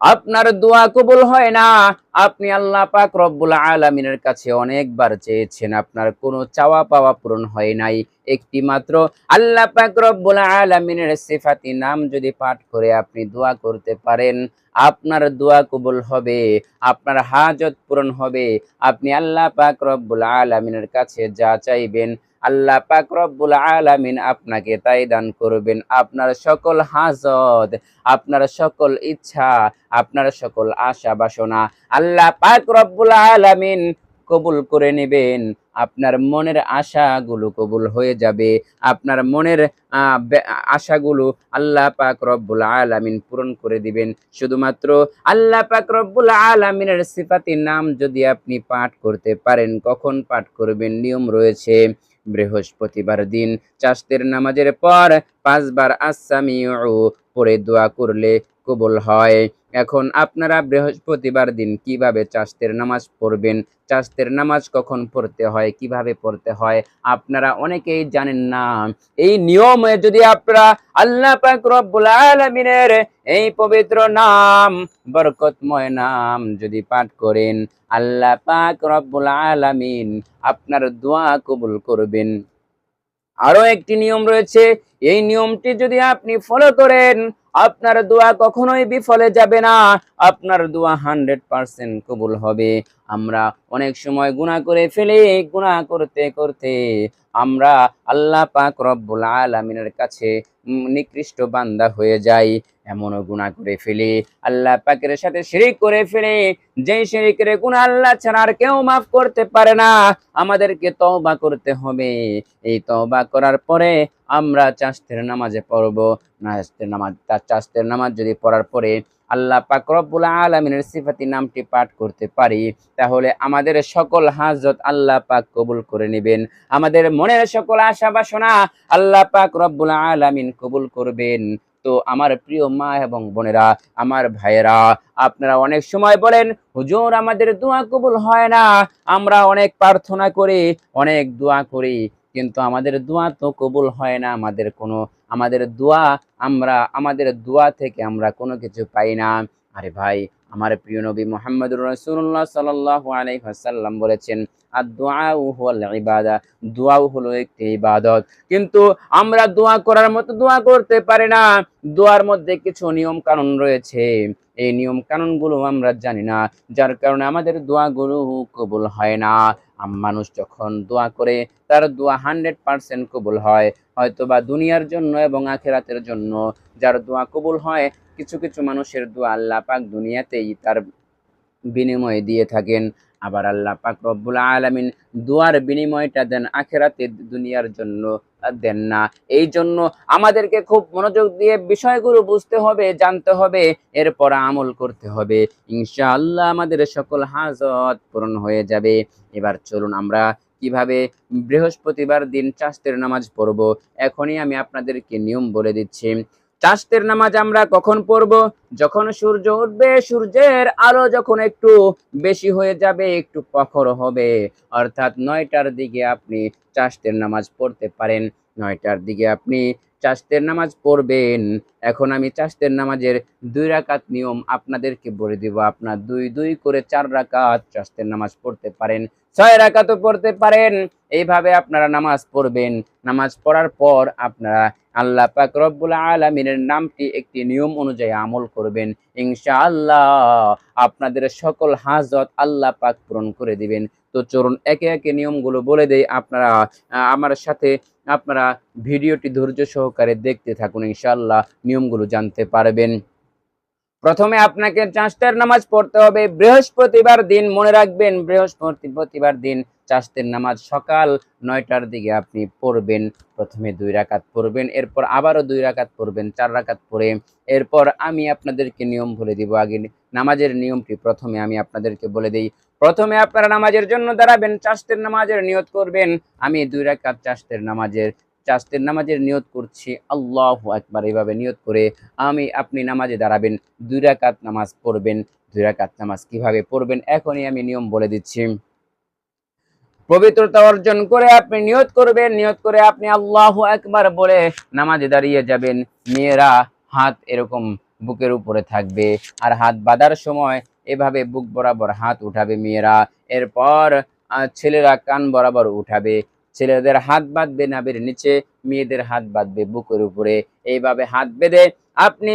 আপনার দোয়া কবুল হয় না। আপনি আল্লাহ পাক রব্বুল আলামিনের কাছে অনেকবার চেয়েছেন, আপনার কোনো চাওয়া পাওয়া পূরণ হয় নাই। একটি মাত্র আল্লাহ পাক রব্বুল আলামিনের সিফাতি নাম যদি পাঠ করে আপনি দোয়া করতে পারেন, আপনার দোয়া কবুল হবে, আপনার হাজত পূরণ হবে। আপনি আল্লাহ পাক রব্বুল আলামিনের কাছে যা চাইবেন, আল্লাহ পাক রব্বুল আলামিন আপনাকে তাই দান করবেন। আপনার সকল হাজত, আপনার সকল ইচ্ছা, আপনার সকল আশা বাসনা আল্লাহ পাক রব্বুল আলামিন কবুল করে নেবেন। আপনার মনের আশাগুলো কবুল হয়ে যাবে। আপনার মনের আশাগুলো আল্লাহ পাক রব্বুল আলামিন পূরণ করে দিবেন। শুধুমাত্র আল্লাহ পাক রব্বুল আলামিনের সিফাতির নাম যদি আপনি পাঠ করতে পারেন, কখন পাঠ করবেন? নিয়ম রয়েছে। বৃহস্পতিবার দিন চাষতের নামাজের পর 5 বার আস-সামিউ পড়ে দোয়া করলে কবুল হয়। এখন আপনারা বৃহস্পতিবার দিন কিভাবে চাষতের নামাজ পড়বেন, চাষতের নামাজ কখন পড়তে হয়, কিভাবে পড়তে হয়, আপনারা অনেকেই জানেন না। এই নিয়মে যদি আপনারা আল্লাহ পাক রব্বুল আলামিনের এই পবিত্র নাম, বরকতময় নাম যদি পাঠ করেন, আল্লাহ পাক রব্বুল আলামিন আপনার দোয়া কবুল করবেন। আরো একটি নিয়ম রয়েছে, এই নিয়মটি যদি আপনি ফলো করেন, আপনার দোয়া কখনোই বিফলে যাবে না, আপনার দোয়া 100% কবুল হবে। আমরা অনেক সময় গুনাহ করে ফেলি, গুনাহ করতে করতে আমরা আল্লাহ পাক রব্বুল আলামিনের কাছে নিকৃষ্ট বান্দা হয়ে যাই। এমনও গুনাহ করে ফেলি, আল্লাহ পাকের সাথে শিরিক করে ফেলি, যেই শিরিকের গুনাহ আল্লাহ ছাড়া আর কেউ মাফ করতে পারে না। আমাদেরকে তওবা করতে হবে। এই তওবা করার পরে আমরা চাষতের নামাজে পড়বো। চাষতের নামাজ যদি পড়ার পরে আল্লাহ পাক রব্বুল আলামিনের সিফাতি নামটি পাঠ করতে পারি, তাহলে আমাদের সকল হাজত আল্লাহ পাক কবুল করে নেবেন। আমাদের মনের সকল আশা বাসনা আল্লাহ পাক রব্বুল আলামিন কবুল করবেন। তো আমার প্রিয় মা এবং বোনেরা, আমার ভাইয়েরা, আপনারা অনেক সময় বলেন, হুজুর আমাদের দোয়া কবুল হয় না। আমরা অনেক প্রার্থনা করি, অনেক দোয়া করি, কিন্তু আমাদের দোয়া তো কবুল হয় না। আমাদের দোয়া থেকে আমরা কোনো কিছু পাই না। আরে ভাই, আমার প্রিয় নবী মুহাম্মদুর রাসূলুল্লাহ সাল্লাল্লাহু আলাইহি ওয়াসাল্লাম বলেছেন, আদ-দুআউ হুয়াল ইবাদা, দোয়াও হলো একটি ইবাদত। কিন্তু আমরা দোয়া করার মতো দোয়া করতে পারি না। দোয়ার মধ্যে কিছু নিয়ম কানুন রয়েছে, এই নিয়ম কানুনগুলো আমরা জানি না, যার কারণে আমাদের দোয়াগুলো কবুল হয় না। মানুষ যখন দোয়া করে, তার দোয়া 100% কবুল হয়, হয়তোবা দুনিয়ার জন্য এবং আখিরাতের জন্য। যার দোয়া কবুল হয়, কিছু কিছু মানুষের দোয়া আল্লাহ পাক দুনিয়াতেই তার বিনিময়ে দিয়ে থাকেন। আবার আল্লাহ পাক রব্বুল আলামিন দোয়ার বিনিময়টা দেন আখিরাতে, দুনিয়ার জন্য দেন না। এই জন্য আমাদেরকে খুব মনোযোগ দিয়ে বিষয়গুলো বুঝতে হবে, জানতে হবে, এরপর আমল করতে হবে। ইনশাআল্লাহ আমাদের সকল হাজত পূরণ হয়ে যাবে। এবার চলুন আমরা কিভাবে বৃহস্পতিবার দিন চাষতের নামাজ পড়ব, এখনই আমি আপনাদেরকে নিয়ম বলে দিচ্ছি। চাষতের নামাজ আমরা কখন পড়ব? যখন সূর্য উঠবে, সূর্যের আলো যখন একটু বেশি হয়ে যাবে, একটু প্রখর হবে, অর্থাৎ 9টার দিকে আপনি চাষতের নামাজ পড়তে পারেন। 9টার দিকে আপনি চাষতের নামাজ পড়বেন। এখন আমি চাষতের নামাজের 2 রাকাত নিয়ম আপনাদেরকে বলে দিব। আপনার 2 2 করে 4 রাকাত চাষতের নামাজ পড়তে পারেন, 6 রাকাতও পড়তে পারেন। এইভাবে আপনারা নামাজ পড়বেন। নামাজ পড়ার পর আপনারা আল্লাহ পাক রব্বুল আলামিনের নামটি একটি নিয়ম অনুযায়ী আমল করবেন। ইনশাআল্লাহ আপনাদের সকল হাজত আল্লাহ পাক পূরণ করে দিবেন। তো চলুন একে একে নিয়মগুলো বলে দেই। আপনারা আমার সাথে আপনারা ভিডিওটি ধৈর্য সহকারে দেখতে থাকুন, ইনশাআল্লাহ নিয়মগুলো জানতে পারবেন। প্রথমে আপনাকে চাষতের নামাজ পড়তে হবে বৃহস্পতিবার দিন। মনে রাখবেন, বৃহস্পতিবার দিন চাষতের নামাজ সকাল 9টার দিকে আপনি পড়বেন। প্রথমে 2 রাকাত পড়বেন, এরপর আবারও 2 রাকাত পড়বেন, 4 রাকাত পড়ে এরপর আমি আপনাদেরকে নিয়ম বলে দিব। আগে নামাজের নিয়মটি প্রথমে আমি আপনাদেরকে বলে দেই। প্রথমে আপনারা নামাজের জন্য দাঁড়াবেন, চাষতের নামাজের নিয়ত করবেন। আমি 2 রাকাত চাষতের নামাজের নিয়ত করছি, আল্লাহু আকবার, এইভাবে নিয়ত করে আপনি নামাজে দাঁড়াবেন, 2 রাকাত নামাজ পড়বেন। 2 রাকাত নামাজ কিভাবে পড়বেন এখনই আমি নিয়ম বলে দিচ্ছি। পবিত্রতা অর্জন করে আপনি নিয়ত করবেন, নিয়ত করে আপনি আল্লাহু আকবার বলে নামাজে দাঁড়িয়ে যাবেন। মেয়েরা হাত এরকম বুকের উপরে থাকবে। আর হাত বাঁধার সময় এভাবে বুক বরাবর হাত উঠাবে মেয়েরা। এরপর ছেলেরা কান বরাবর উঠাবে। ছেলেদের হাত বাঁধবে নাভির নিচে, মেয়েদের হাত বাঁধবে বুকের উপরে। এইভাবে হাত বেঁধে আপনি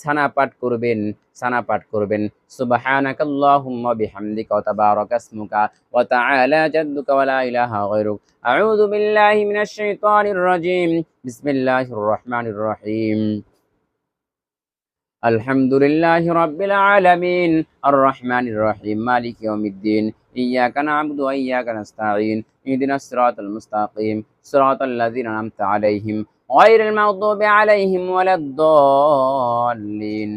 সানা পাঠ করবেন। সানা পাঠ করবেন সুবহানাকাল্লাহুম্মা বিহামদিকা ওয়া তাবারাকা ইসমুকা ওয়া তাআলা জাদ্দুকা ওয়া লা ইলাহা গায়রুক। আউযু বিল্লাহি মিনাশ শাইতানির রাজীম। বিসমিল্লাহির রহমানির রহিম। আলহামদুলিল্লাহি রাব্বিল আলামিন আর রহমানির রহিম মালিকি ইয়াউমিদ্দিন ইয়্যাকা না'বুদু ওয়া ইয়্যাকা নাস্তাঈন ইহদিনাস সিরাতাল মুস্তাকিম সিরাতাল লাযিনা আন'আমতা আলাইহিম গায়রিল মাগদুবি আলাইহিম ওয়ালাদ-দাল্লিন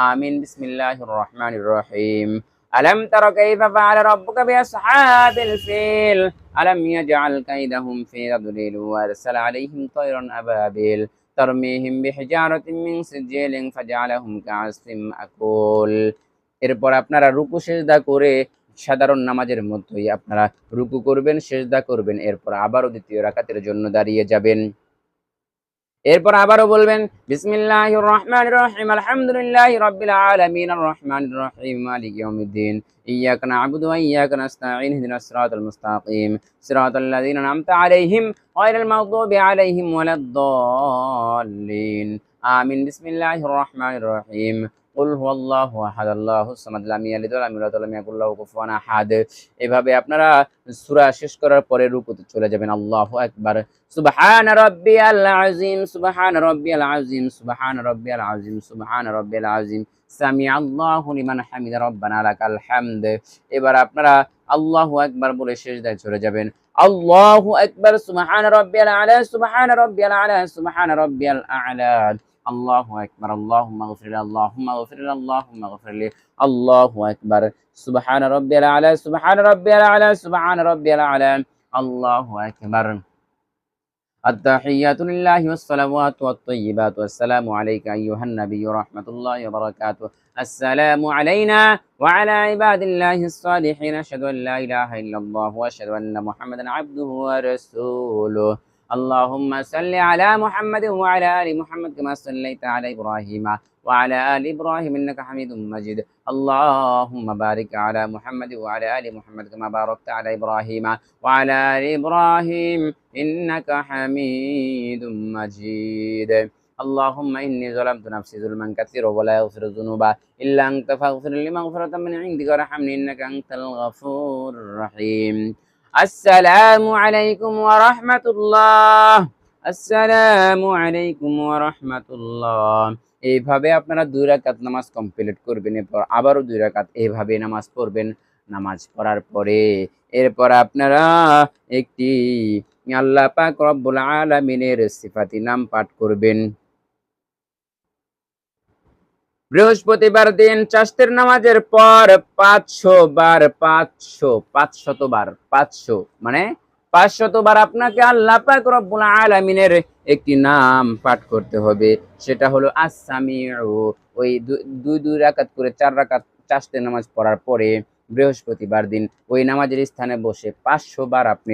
আমিন। বিসমিল্লাহির রহমানির রহিম। আলাম তারা কাইফা ফাআলা রাব্বুকা বিআসহাবিল ফিল আলাম ইয়াজআল কাইদাহুম ফি তাদলিল ওয়া আরসালা আলাইহিম তায়রান আবাবিল তারমিহিম বিহিজারাতিন মিন সিজিলিন ফাজআলাহুম কাআসফিন মাকুল। এরপর আপনারা রুকু সেজদা করে সাধারণ নামাজের মতোই আপনারা রুকু করবেন, সেজদা করবেন। এরপর আবারও দ্বিতীয় রাকাতের জন্য দাঁড়িয়ে যাবেন। এরপর আবারও বলবেন বিসমিল্লাহির রহমানির রহিম আলহামদুলিল্লাহি রাব্বিল আলামিন আর রহমানির রহিম মালিকি ইয়াউমিদ্দিন ইয়্যাকা না'বুদু ওয়া ইয়্যাকা নাস্তাঈন ইহদিনাস সিরাতাল মুস্তাকিম সিরাতাল লাযিনা আন'আমতা আলাইহিম গায়রিল মাগদুবি আলাইহিম ওয়ালাদ-দাল্লিন আমিন। বিসমিল্লাহির রহমানির রহিম। কুল হুয়াল্লাহু আহাদ আল্লাহুস সামাদ লাম ইয়ালিদ ওয়া লাম ইউলাদ ওয়া লাম ইয়াকুল লাহু কুফুয়ান আহাদ। এভাবে আপনারা সূরা শেষ করার পরে রুকুতে চলে যাবেন। আল্লাহু আকবার। সুবহান রাব্বিয়াল আযীম সুবহান রাব্বিয়াল আযীম সুবহান রাব্বিয়াল আযীম সুবহান রাব্বিয়াল আযীম সামিআল্লাহু লিমান হামিদা রব্বানা লাকাল হামদ। এবার আপনারা আল্লাহু আকবার বলে সিজদায় চলে যাবেন। আল্লাহু আকবার। সুবহান রাব্বিয়াল আলা সুবহান রাব্বিয়াল আলা সুবহান রাব্বিয়াল আলা। আল্লাহু আকবার। আল্লাহুম্মা গফিরলি আল্লাহুম্মা গফিরলি আল্লাহুম্মা গফিরলি। আল্লাহু আকবার। সুবহান রাব্বিয়াল আলা সুবহান রাব্বিয়াল আলা সুবহান রাব্বিয়াল আলা। আল্লাহু আকবার। التحيات لله والصلوات والطيبات والسلام عليك أيها النبي ورحمة الله وبركاته. السلام علينا وعلى عباد الله الصالحين. أشهد أن لا إله إلا الله وأشهد أن محمدا عبده ورسوله. اللهم صل على محمد وعلى آل محمد كما صليت على إبراهيم وعلى آل إبراهيم إنك حميد مجيد. اللهم بارك على محمد وعلى آل محمد كما باركت على إبراهيم وعلى آل إبراهيم إنك حميد مجيد. اللهم إني ظلمت نفسي ظلما كثيرا ولا يغفر الذنوب إلا أنت فاغفر لي مغفرة من عندك وارحمني إنك أنت الغفور الرحيم. السلام عليكم ورحمة الله. আসসালামু আলাইকুম ওয়া রাহমাতুল্লাহ। এইভাবে আপনারা 2 রাকাত নামাজ কমপ্লিট করবেন। এরপর আবারও 2 রাকাত এইভাবে নামাজ পড়বেন। নামাজ পড়ার পরে এরপর আপনারা একটি আল্লাহ পাক রব্বুল আলামিনের সিফাতি নাম পাঠ করবেন। বৃহস্পতিবার দিন চাশতের নামাজের পর 500 বার 500 বার 500 মানে 500 বার আপনাকে আল্লাহ পাক রব্বুল আলামিনের একটি নাম পাঠ করতে হবে। সেটা হলো আস-সামিউ। ওই 2 রাকাত করে 4 রাকাত চাশতের নামাজ পড়ার পরে বৃহস্পতিবার দিন ওই নামাজের স্থানে বসে 500 বার আপনি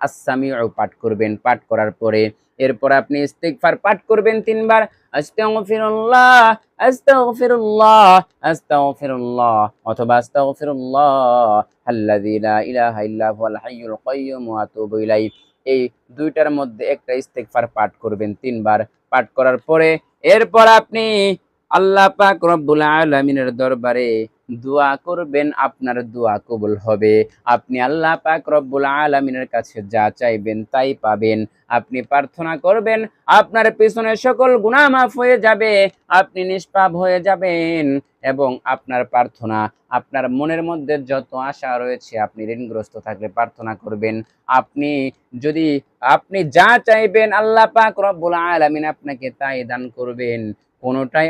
আস-সামিউ পাঠ করবেন। পাঠ করার পরে এরপর আপনি ইস্তিগফার পাঠ করবেন 3 বার। আস্তাগফিরুল্লাহ আস্তাগফিরুল্লাহ আস্তাগফিরুল্লাহ অথবা আস্তাগফিরুল্লাহ আল্লাযী লা ইলাহা ইল্লা হুয়াল হাইয়ুল কাইয়্যুম ওয়া আতুবু ইলাইহি। এই দুইটার মধ্যে একটা ইস্তিগফার পাঠ করবেন 3 বার। পাঠ করার পরে এরপর আপনি আল্লাহ পাক রব্বুল আলামিনের দরবারে দোয়া করবেন। আপনার দোয়া কবুল হবে। আপনি আল্লাহ পাক রব্বুল আলামিনের কাছে যা চাইবেন তাই পাবেন। আপনি প্রার্থনা করবেন, আপনার পিছনে সকল গুনাহ মাফ হয়ে যাবে, আপনি নিষ্পাপ হয়ে যাবেন এবং আপনার প্রার্থনা, আপনার মনের মধ্যে যত আশা রয়েছে, আপনি ঋণগ্রস্ত থাকলে প্রার্থনা করবেন। আপনি যা চাইবেন আল্লাহ পাক রব্বুল আলামিন আপনাকে তাই দান করবেন। কোনোটাই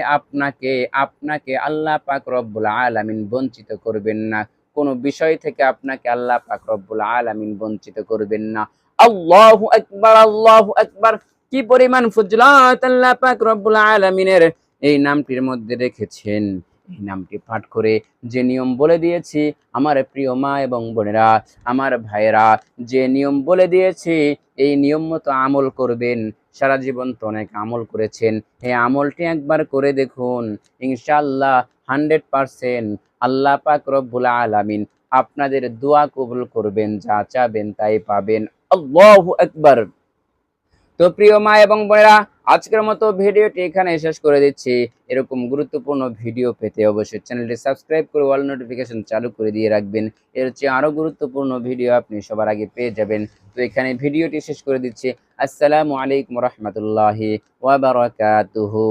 আপনাকে আল্লাহ পাক রব্বুল আলামিন বঞ্চিত করবেন না। কোন বিষয় থেকে আপনাকে আল্লাহ পাক রব্বুল আলামিন বঞ্চিত করবেন না। আল্লাহু আকবার আল্লাহু আকবার। কি পরিমাণ ফজিলত আল্লাহ পাক রব্বুল আলামিনের এই নামটির মধ্যে রেখেছেন। এই নামটি পাঠ করে যে নিয়ম বলে দিয়েছি আমার প্রিয় মা এবং বোনেরা, আমার ভাইয়েরা, যে নিয়ম বলে দিয়েছি এই নিয়ম মতো আমল করবেন। সারা জীবন তো অনেক আমল করেছেন, এই আমলটি একবার করে দেখুন, ইনশাআল্লাহ 100% আল্লাহ পাক রব্বুল আলামিন আপনাদের দোয়া কবুল করবেন, যা চাবেন তাই পাবেন। আল্লাহু আকবার। তো প্রিয় মা এবং বোনেরা, আজকের মতো ভিডিওটি এখানে শেষ করে দিচ্ছি। এরকম গুরুত্বপূর্ণ ভিডিও পেতে অবশ্যই চ্যানেলটি সাবস্ক্রাইব করে অল নোটিফিকেশন চালু করে দিয়ে রাখবেন। এর চেয়ে আরো গুরুত্বপূর্ণ ভিডিও আপনি সবার আগে পেয়ে যাবেন। তো এখানে ভিডিওটি শেষ করে দিচ্ছি। আসসালামু আলাইকুম রহমতুল্লাহি ওয়া বারাকাতুহু।